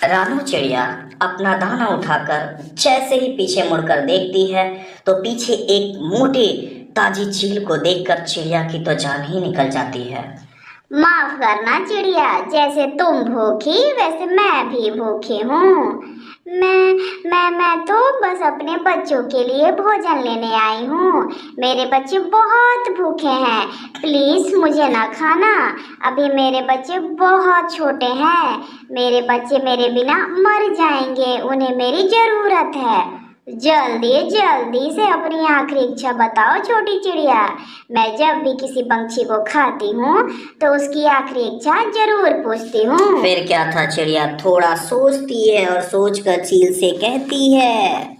रानू चिड़िया अपना दाना उठाकर जैसे ही पीछे मुड़कर देखती है तो पीछे एक मोटी ताजी चील को देखकर चिड़िया की तो जान ही निकल जाती है। माफ करना चिड़िया, जैसे तुम भूखी वैसे मैं भी भूखी हूँ। मैं तो बस अपने बच्चों के लिए भोजन लेने आई हूँ। मेरे बच्चे बहुत भूखे हैं, प्लीज मुझे ना खाना। अभी मेरे बच्चे बहुत छोटे हैं, मेरे बच्चे मेरे बिना मर जाएंगे, उन्हें मेरी जरूरत है। जल्दी जल्दी से अपनी आखिरी इच्छा बताओ छोटी चिड़िया। मैं जब भी किसी पंछी को खाती हूँ तो उसकी आखिरी इच्छा जरूर पूछती हूँ। फिर क्या था, चिड़िया थोड़ा सोचती है और सोचकर चील से कहती है,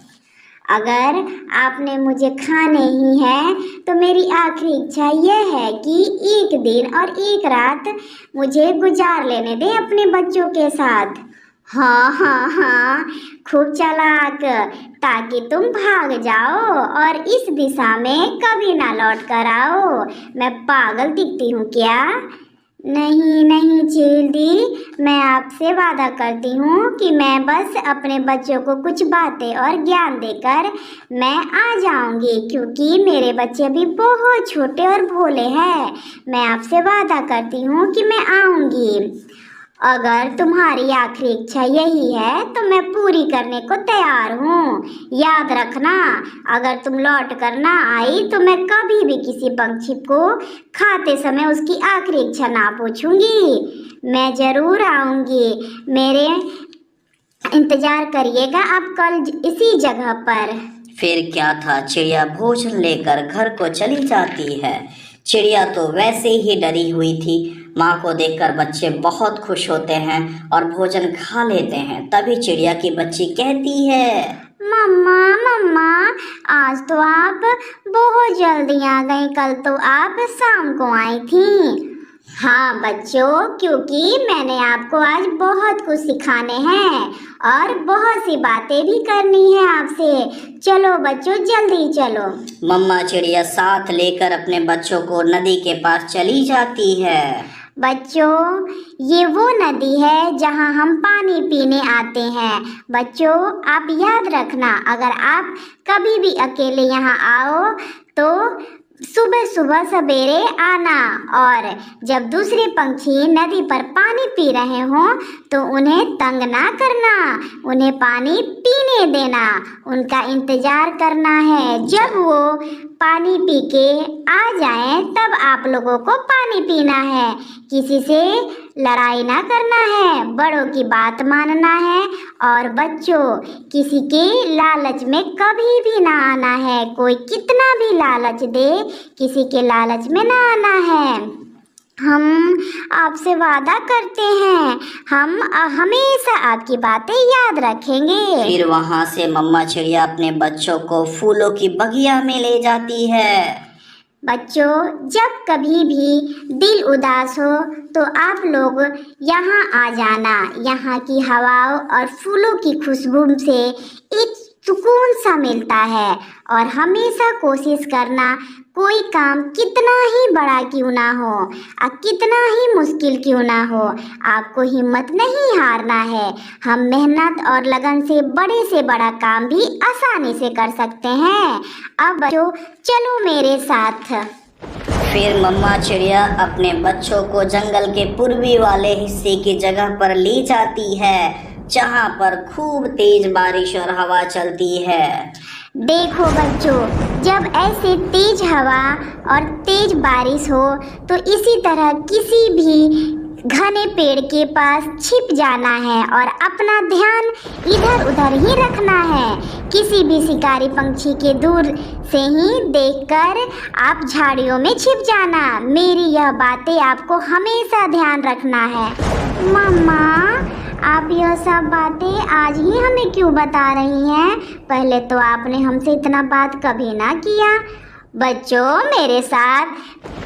अगर आपने मुझे खाने ही है तो मेरी आखिरी इच्छा यह है कि एक दिन और एक रात मुझे गुजार लेने दें अपने बच्चों के साथ। हाँ हाँ हाँ, खूब चालाक, ताकि तुम भाग जाओ और इस दिशा में कभी ना लौट कर आओ। मैं पागल दिखती हूँ क्या? नहीं नहीं चील दी, मैं आपसे वादा करती हूँ कि मैं बस अपने बच्चों को कुछ बातें और ज्ञान देकर मैं आ जाऊँगी, क्योंकि मेरे बच्चे अभी बहुत छोटे और भोले हैं। मैं आपसे वादा करती हूँ कि मैं आऊँगी। अगर तुम्हारी आखिरी इच्छा यही है तो मैं पूरी करने को तैयार हूँ। याद रखना, अगर तुम लौट कर ना आई तो मैं कभी भी किसी पंछी को खाते समय उसकी आखिरी इच्छा ना पूछूंगी। मैं जरूर आऊँगी, मेरे इंतजार करिएगा आप कल इसी जगह पर। फिर क्या था, चिड़िया भोजन लेकर घर को चली जाती है। चिड़िया तो वैसे ही डरी हुई थी। माँ को देखकर बच्चे बहुत खुश होते हैं और भोजन खा लेते हैं। तभी चिड़िया की बच्ची कहती है, मम्मा मम्मा, आज तो आप बहुत जल्दी आ गई, कल तो आप शाम को आई थी। हाँ बच्चों, क्योंकि मैंने आपको आज बहुत कुछ सिखाने हैं और बहुत सी बातें भी करनी है आपसे। चलो बच्चों जल्दी चलो। मम्मा चिड़िया साथ लेकर अपने बच्चों को नदी के पास चली जाती है। बच्चों, ये वो नदी है जहाँ हम पानी पीने आते हैं। बच्चों आप याद रखना, अगर आप कभी भी अकेले यहाँ आओ तो सुबह सुबह सवेरे आना, और जब दूसरे पंछी नदी पर पानी पी रहे हों तो उन्हें तंग ना करना, उन्हें पानी पीने देना, उनका इंतजार करना है। जब वो पानी पी के आ जाएं तब आप लोगों को पानी पीना है। किसी से लड़ाई ना करना है, बड़ों की बात मानना है, और बच्चों किसी के लालच में कभी भी ना आना है। कोई कितना भी लालच दे, किसी के लालच में ना आना है। हम आपसे वादा करते हैं, हम हमेशा आपकी बातें याद रखेंगे। फिर वहाँ से मम्मा चिड़िया अपने बच्चों को फूलों की बगिया में ले जाती है। बच्चों जब कभी भी दिल उदास हो तो आप लोग यहाँ आ जाना। यहाँ की हवाओं और फूलों की खुशबू से एक सुकून सा मिलता है। और हमेशा कोशिश करना, कोई काम कितना ही बड़ा क्यों ना हो और कितना ही मुश्किल क्यों ना हो, आपको हिम्मत नहीं हारना है। हम मेहनत और लगन से बड़े से बड़ा काम भी आसानी से कर सकते हैं। अब बच्चों चलो मेरे साथ। फिर मम्मा चिड़िया अपने बच्चों को जंगल के पूर्वी वाले हिस्से की जगह पर ले जाती है, जहाँ पर खूब तेज बारिश और हवा चलती है। देखो बच्चों, जब ऐसे तेज हवा और तेज बारिश हो तो इसी तरह किसी भी घने पेड़ के पास छिप जाना है और अपना ध्यान इधर उधर ही रखना है। किसी भी शिकारी पंछी के दूर से ही देखकर आप झाड़ियों में छिप जाना। मेरी यह बातें आपको हमेशा ध्यान रखना है। मम्मा आप यह सब बातें आज ही हमें क्यों बता रही हैं? पहले तो आपने हमसे इतना बात कभी ना किया। बच्चों मेरे साथ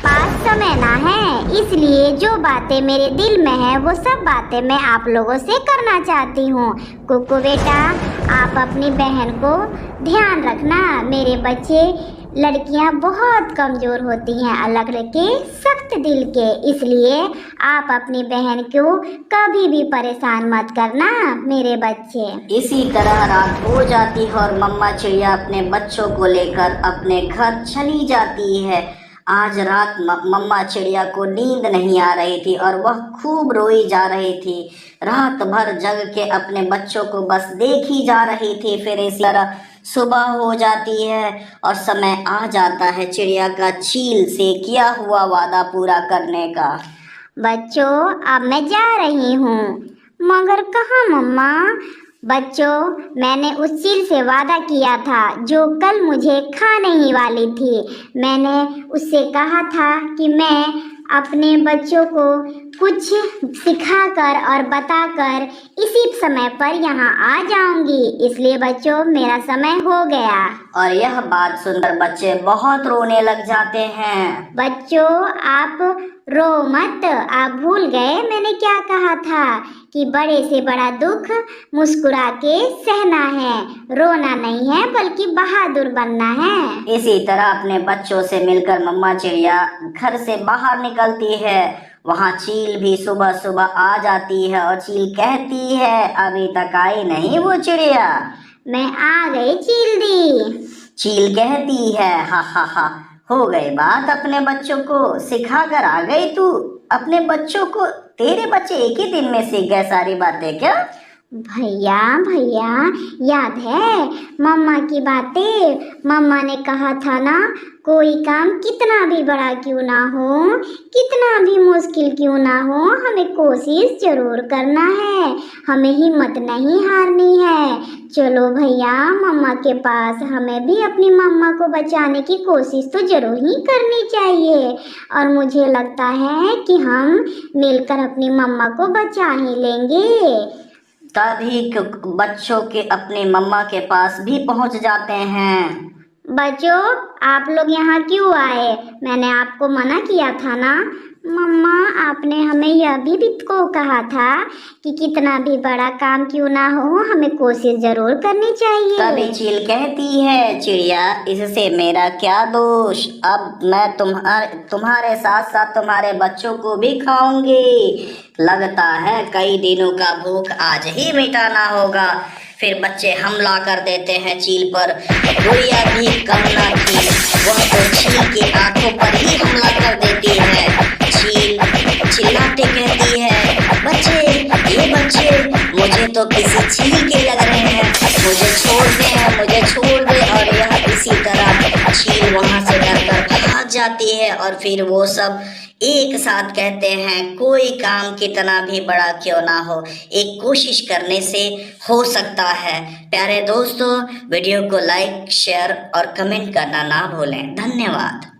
पास समय ना है, इसलिए जो बातें मेरे दिल में है वो सब बातें मैं आप लोगों से करना चाहती हूँ। कुकू बेटा, आप अपनी बहन को ध्यान रखना। मेरे बच्चे, लड़कियां बहुत कमज़ोर होती हैं, अलग के सख्त दिल के, इसलिए आप अपनी बहन को कभी भी परेशान मत करना मेरे बच्चे। इसी तरह रात हो जाती है और मम्मा चिड़िया अपने बच्चों को लेकर अपने घर चली जाती है। आज रात मम्मा चिड़िया को नींद नहीं आ रही थी और वह खूब रोई जा रही थी। रात भर जग के अपने बच्चों को बस देखी जा रही थी। फिर इस तरह सुबह हो जाती है और समय आ जाता है चिड़िया का चील से किया हुआ वादा पूरा करने का। बच्चों, अब मैं जा रही हूँ। मगर कहाँ मम्मा? बच्चों, मैंने उस चील से वादा किया था जो कल मुझे खाने ही वाली थी। मैंने उससे कहा था कि मैं अपने बच्चों को कुछ सिखाकर और बताकर इसी समय पर यहाँ आ जाऊंगी। इसलिए बच्चों, मेरा समय हो गया। और यह बात सुनकर बच्चे बहुत रोने लग जाते हैं। बच्चों, आप रो मत। आप भूल गए मैंने क्या कहा था कि बड़े से बड़ा दुख मुस्कुरा के सहना है, रोना नहीं है बल्कि बहादुर बनना है। इसी तरह अपने बच्चों से मिलकर मम्मा चिड़िया घर से बाहर निकलती है। वहाँ चील भी सुबह सुबह आ जाती है और चील कहती है, अभी तक आई नहीं वो चिड़िया? मैं आ गई चील दी। चील कहती है, हा हा हा, हो गई बात, अपने बच्चों को सिखा कर आ गई तू। अपने बच्चों को, तेरे बच्चे एक ही दिन में सीख गए सारी बातें क्या? भैया भैया, याद है मम्मा की बातें? मम्मा ने कहा था ना, कोई काम कितना भी बड़ा क्यों ना हो, कितना भी मुश्किल क्यों ना हो, हमें कोशिश जरूर करना है, हमें हिम्मत नहीं हारनी है। चलो भैया, मम्मा के पास हमें भी अपनी मम्मा को बचाने की कोशिश तो जरूर ही करनी चाहिए। और मुझे लगता है कि हम मिलकर अपनी मम्मा को बचा ही लेंगे। तभी बच्चों के अपने मम्मा के पास भी पहुंच जाते हैं। बच्चों, आप लोग यहाँ क्यों आए? मैंने आपको मना किया था ना। मम्मा, आपने हमें यह भी को कहा था कि कितना भी बड़ा काम क्यों ना हो, हमें कोशिश जरूर करनी चाहिए। तभी चील कहती है, चिड़िया, इससे मेरा क्या दोष? अब मैं तुम्हारे साथ साथ तुम्हारे बच्चों को भी खाऊंगी। लगता है कई दिनों का भूख आज ही मिटाना होगा। फिर बच्चे हमला कर देते हैं चील पर। गुड़िया भी कम ना थी, वह तो चील की आंखों पर ही हमला कर देती है। चील चिल्लाते कहती है, बच्चे, ये बच्चे मुझे तो किसी चील के लग रहे हैं, मुझे छोड़ दे, मुझे छोड़ दे। और यह इसी तरह चील वहां से डरकर भाग जाती है। और फिर वो सब एक साथ कहते हैं, कोई काम कितना भी बड़ा क्यों ना हो, एक कोशिश करने से हो सकता है। प्यारे दोस्तों, वीडियो को लाइक, शेयर और कमेंट करना ना भूलें। धन्यवाद।